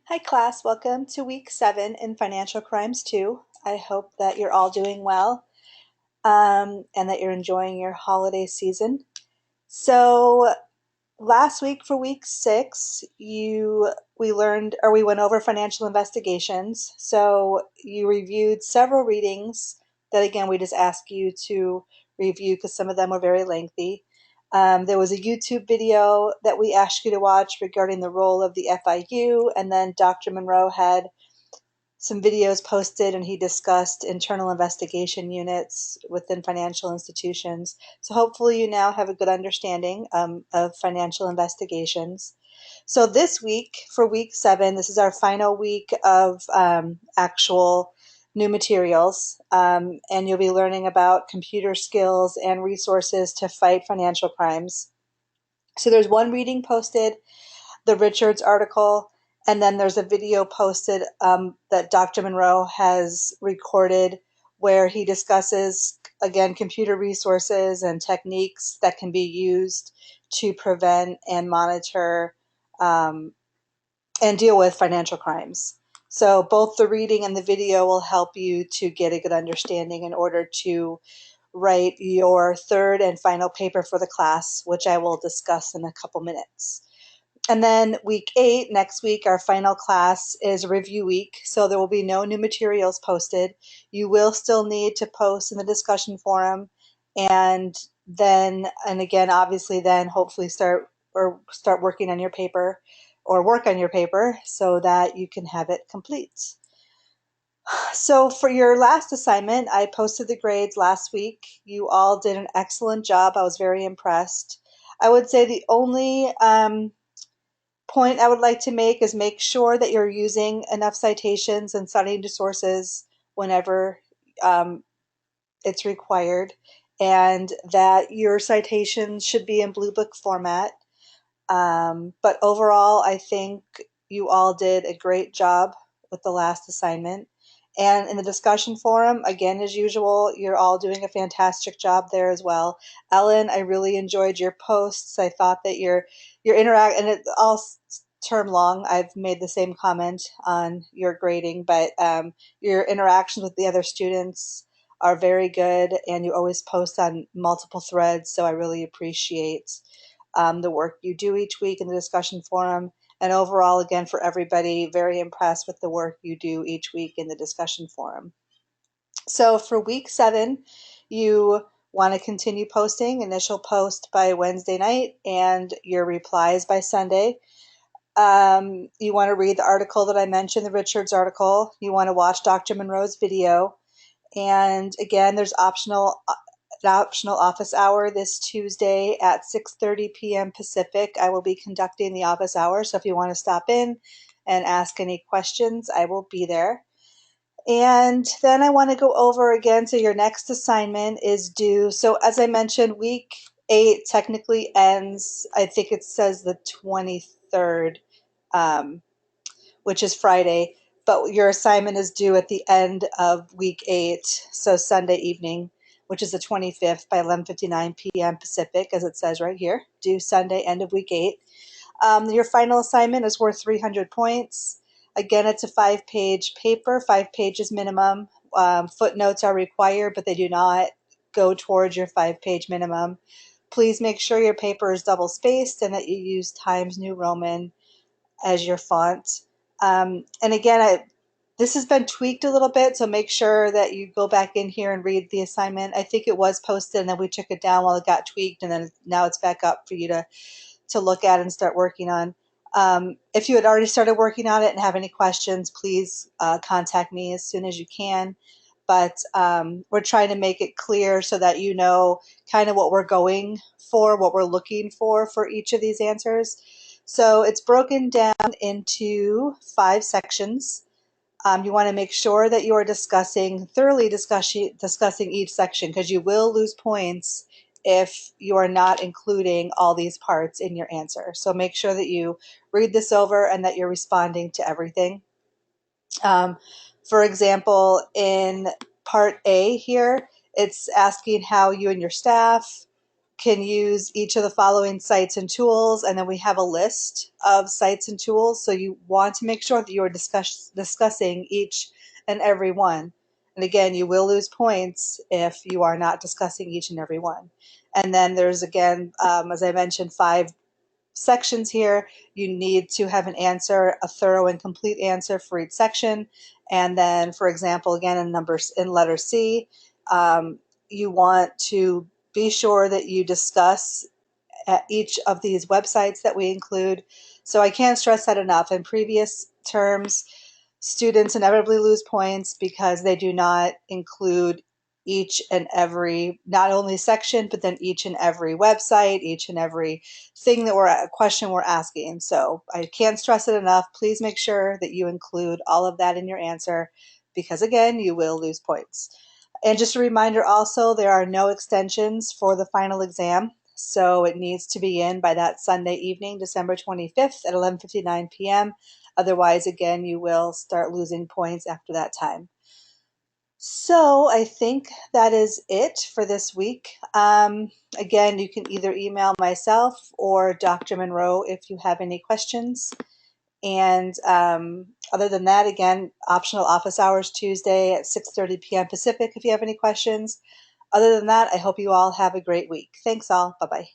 Hi class, welcome to week 7 in Financial Crimes 2. I hope that you're all doing well and that you're enjoying your holiday season. So last week for week 6, we went over financial investigations. So you reviewed several readings that again we just ask you to review because some of them were very lengthy. There was a YouTube video that we asked you to watch regarding the role of the FIU, and then Dr. Monroe had some videos posted and he discussed internal investigation units within financial institutions. So hopefully you now have a good understanding of financial investigations. So this week, for week 7, this is our final week of actual new materials, and you'll be learning about computer skills and resources to fight financial crimes. So there's one reading posted, the Richards article, and then there's a video posted that Dr. Monroe has recorded where he discusses, again, computer resources and techniques that can be used to prevent and monitor and deal with financial crimes. So both the reading and the video will help you to get a good understanding in order to write your third and final paper for the class, which I will discuss in a couple minutes. And then week 8, next week, our final class is review week, so there will be no new materials posted. You will still need to post in the discussion forum, and again, obviously then hopefully start working on your paper or work on your paper so that you can have it complete. So for your last assignment, I posted the grades last week. You all did an excellent job. I was very impressed. I would say the only point I would like to make is make sure that you're using enough citations and citing to sources whenever it's required, and that your citations should be in Blue Book format. But overall, I think you all did a great job with the last assignment. And in the discussion forum, again, as usual, you're all doing a fantastic job there as well. Ellen, I really enjoyed your posts. I thought that your interact, and it all term long, I've made the same comment on your grading, but your interactions with the other students are very good, and you always post on multiple threads, so I really appreciate the work you do each week in the discussion forum. And overall, again, for everybody, very impressed with the work you do each week in the discussion forum. So for week 7, you want to continue posting, initial post by Wednesday night and your replies by Sunday. You want to read the article that I mentioned, the Richards article. You want to watch Dr. Monroe's video. And again, there's an optional office hour this Tuesday at 6:30 p.m. Pacific. I will be conducting the office hour, so if you want to stop in and ask any questions, I will be there. And then I want to go over again, so your next assignment is due. So as I mentioned, week 8 technically ends, I think it says the 23rd, which is Friday, but your assignment is due at the end of week 8, so Sunday evening, which is the 25th by 11:59 p.m. Pacific, as it says right here, due Sunday, end of week 8. Your final assignment is worth 300 points. Again, it's a 5-page paper, 5 pages minimum. Footnotes are required, but they do not go towards your 5-page minimum. Please make sure your paper is double spaced and that you use Times New Roman as your font. And again, this has been tweaked a little bit, so make sure that you go back in here and read the assignment. I think it was posted and then we took it down while it got tweaked, and then now it's back up for you to look at and start working on. If you had already started working on it and have any questions, please contact me as soon as you can. But we're trying to make it clear so that you know kind of what we're going for, what we're looking for each of these answers. So it's broken down into 5 sections. You want to make sure that you are thoroughly discussing each section, because you will lose points if you are not including all these parts in your answer. So make sure that you read this over and that you're responding to everything. For example, in part A here, it's asking how you and your staff can use each of the following sites and tools, and then we have a list of sites and tools. So you want to make sure that you are discussing each and every one. And again, you will lose points if you are not discussing each and every one. And then there's, again, as I mentioned, 5 sections here. You need to have an answer, a thorough and complete answer for each section. And then, for example, again, in letter C, you want to be sure that you discuss at each of these websites that we include. So I can't stress that enough. In previous terms, students inevitably lose points because they do not include each and every, not only section, but then each and every website, each and every thing that question we're asking. So I can't stress it enough. Please make sure that you include all of that in your answer, because again, you will lose points. And just a reminder also, there are no extensions for the final exam. So it needs to be in by that Sunday evening, December 25th at 11:59 p.m. Otherwise, again, you will start losing points after that time. So I think that is it for this week. Again, you can either email myself or Dr. Monroe if you have any questions. And other than that, again, optional office hours Tuesday at 6:30 p.m. Pacific if you have any questions. Other than that, I hope you all have a great week. Thanks all. Bye-bye.